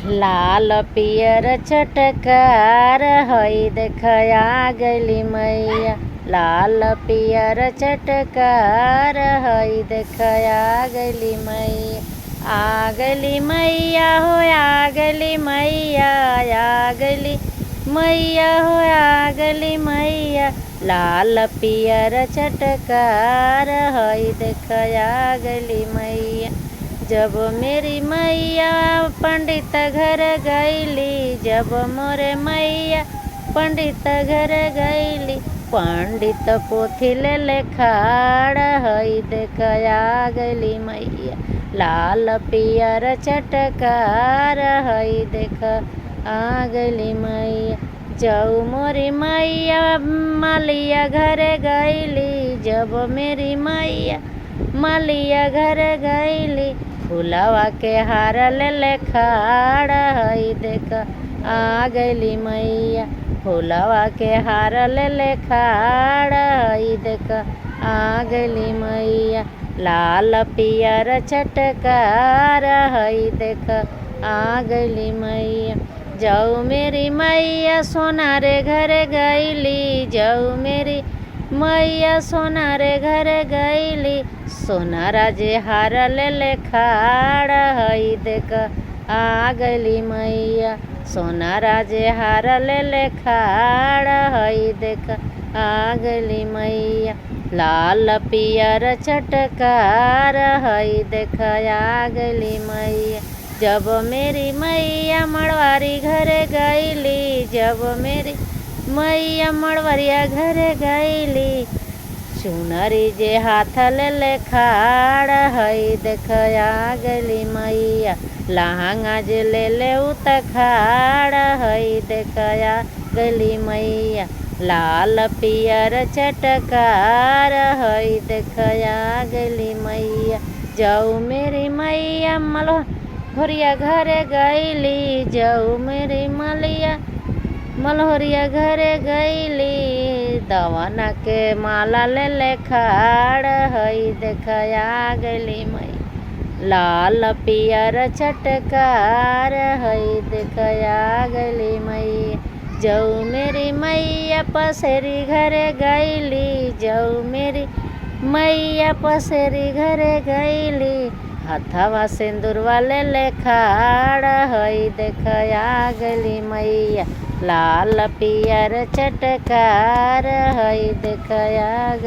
लाल पियर चटकार हई देखया गली मैया। लाल पियर चटकार हई देखया गली मैया। आ गली मैया हो आ गली मैया, आ गली मैया हो आ गली मैया। लाल पियर चटकार हई देखया गली मैया। जब मेरी मैया पंडित घर गईली, जब मोरे मैया पंडित घर गईली। पंडित पोथी ले खाड़ हई देखया गली मैया। लाल पियर चटकार हई देख आ गली मैया। जाऊ मोरी मैया मालिया घर गईली, जब मेरी मैया मालिया घर गईली। फुलवा के हार ले खाड़ हई देख आ गली मैया। फुलवा के हार ले खाड़ हई देख आ गली मैया। लाल पियर चटकार हई देख आ गली मैया। जाऊ मेरी मैया सोनारे घर गईली, जाऊ मेरी मैया सोनारे घर गईली। सोनारा जे हार ले खाड़ हई देख आ गली मैया। सोनारा जे हार ले खाड़ हई देख आ गली मैया। लाल पियर चटकार हई देख आ गली मैया। जब मेरी मैया मड़वारी घर गईली, जब मेरी मैया मड़वरिया घर गईली। चुनरी जे हाथ ले खाड़ हई देख आ गली मैया। लहंगा जे ले उत खाड़ हई देख आ गली मैया। लाल पियर चटकार हई देख आ गली मैया। जाऊ मेरी मैया मल्होरिया घर गईली, जाऊ मेरी मलिया मल्होरिया घर गईली। दवाना के माला ले खाड़ हई देख आ गली मैया। लाल पियर चटकार हई देख आ गली मैया। जाऊ मेरी मैया पसेरी घर गईली, जाऊ मेरी मैया पसेरी घर गईली। हथवा सिंदूरवा ले खाड़ हई देख आ गली मैया। लाल पियर चटकार हई देख आ गली।